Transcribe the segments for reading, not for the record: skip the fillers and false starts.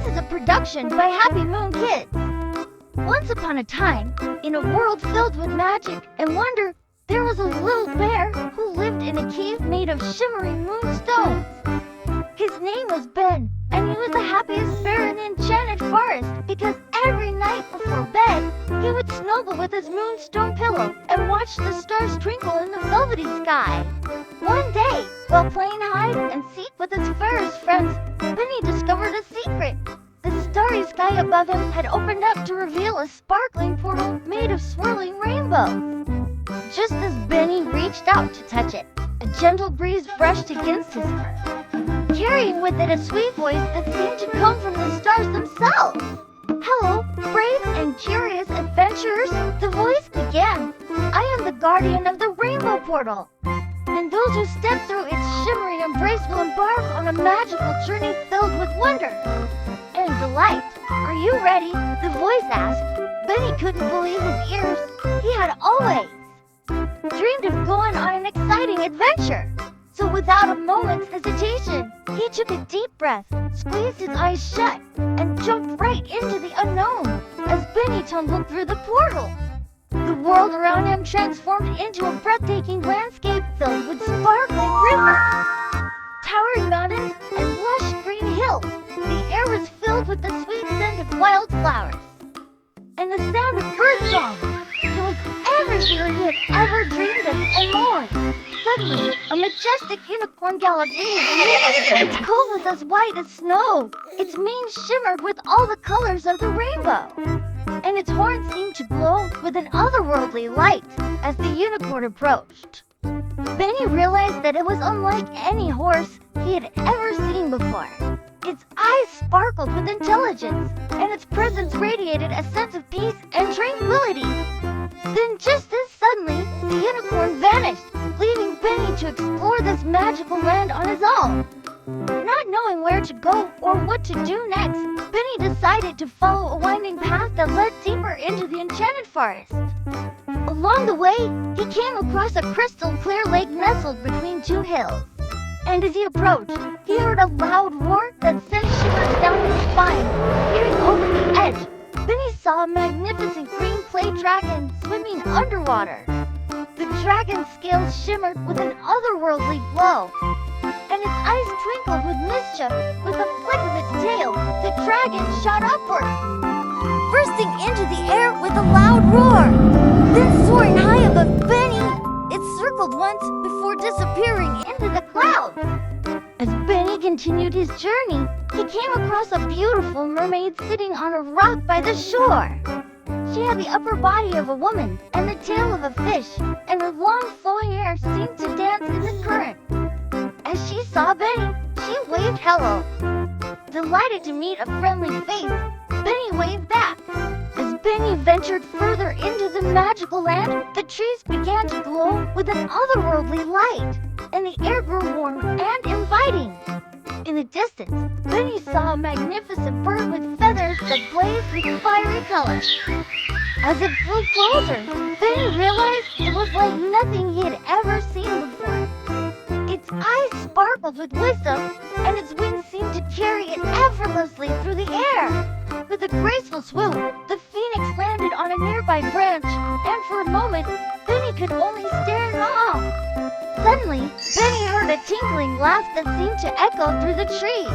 This is a production by Happy Moon Kids. Once upon a time, in a world filled with magic and wonder, there was a little bear who lived in a cave made of shimmering moonstones. His name was Ben, and he was the happiest bear in the enchanted forest because every night before bed, he would snuggle with his moonstone pillow and watch the stars twinkle in the velvety sky. One day, while playing hide and seek with his furriest friends, Benny discovered a secret. The starry sky above him had opened up to reveal a sparkling portal made of swirling rainbows. Just as Benny reached out to touch it, a gentle breeze brushed against his fur, carrying with it a sweet voice that seemed to come from the stars themselves. "Hello, brave and curious adventurers," the voice began. "I am the guardian of the rainbow portal, and those who step through its shimmering embrace will embark on a magical journey filled with wonder and delight. Are you ready?" the voice asked. Benny couldn't believe his ears. He had always dreamed of going on an exciting adventure. So without a moment's hesitation, he took a deep breath, squeezed his eyes shut, and jumped right into the unknown as Benny tumbled through the portal. The world around him transformed into a breathtaking landscape filled with sparkling rivers, towering mountains, and lush green hills. The air was filled with the sweet scent of wildflowers and the sound of birdsong. It was everything he had ever dreamed of and more. Suddenly, a majestic unicorn galloped in. Its coat was as white as snow. Its mane shimmered with all the colors of the rainbow, and its horns seemed to glow with an otherworldly light as the unicorn approached. Benny realized that it was unlike any horse he had ever seen before. Its eyes sparkled with intelligence, and its presence radiated a sense of peace and tranquility. Then just as suddenly, the unicorn vanished, leaving Benny to explore this magical land on his own. Not knowing where to go or what to do next, Benny decided to follow a winding path that led deeper into the enchanted forest. Along the way, he came across a crystal clear lake nestled between two hills. And as he approached, he heard a loud roar that sent shivers down his spine. Peering over the edge, Benny saw a magnificent green clay dragon swimming underwater. The dragon's scales shimmered with an otherworldly glow, and its eyes twinkled with mischief. With a flick of its tail, the dragon shot upward, bursting into the air with a loud roar. Then soaring high above Benny, it circled once before disappearing into the clouds. As Benny continued his journey, he came across a beautiful mermaid sitting on a rock by the shore. She had the upper body of a woman and the tail of a fish, and her long flowing hair seemed to dance in the current. As she saw Benny, she waved hello. Delighted to meet a friendly face, Benny waved back. As Benny ventured further into the magical land, the trees began to glow with an otherworldly light, and the air grew warm and inviting. In the distance, Benny saw a magnificent bird with feathers that blazed with fiery colors. As it flew closer, Benny realized it was like nothing he had ever seen before. Its eyes sparkled with wisdom, and its wings seemed to carry it effortlessly through the air. With a graceful swoop, the phoenix landed on a nearby branch, and for a moment, Benny could only stare in awe. Suddenly, Benny heard a tinkling laugh that seemed to echo through the trees.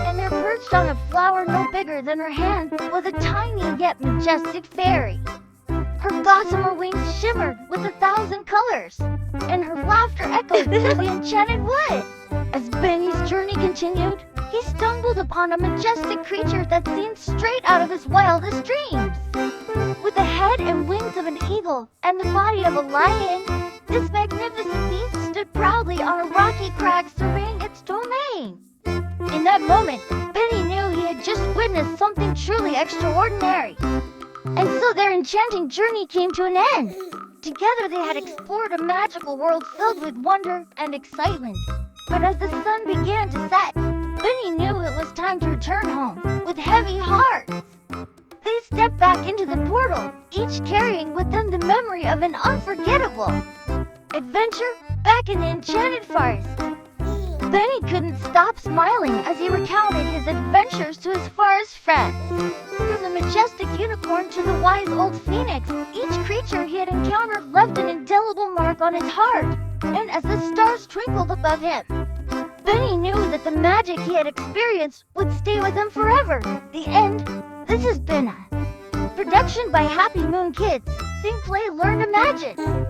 And there perched on a flower no bigger than her hand was a tiny yet majestic fairy. Her gossamer wings shimmered with 1,000 colors, and her laughter echoed through the enchanted wood. As Benny's journey continued, he stumbled upon a majestic creature that seemed straight out of his wildest dreams. With the head and wings of an eagle and the body of a lion, this magnificent beast stood proudly on a rocky crag surveying its domain. In that moment, Benny knew he had just witnessed something truly extraordinary. And so their enchanting journey came to an end. Together they had explored a magical world filled with wonder and excitement. But as the sun began to set, Benny knew it was time to return home with heavy hearts. They stepped back into the portal, each carrying with them the memory of an unforgettable adventure back in the enchanted forest. Benny couldn't stop smiling as he recounted his adventures to his forest friends. From the majestic unicorn to the wise old phoenix, each creature he had encountered left an indelible mark on his heart. And as the stars twinkled above him, Benny knew that the magic he had experienced would stay with him forever. The end. This has been a production by Happy Moon Kids. Sing, play, learn, imagine.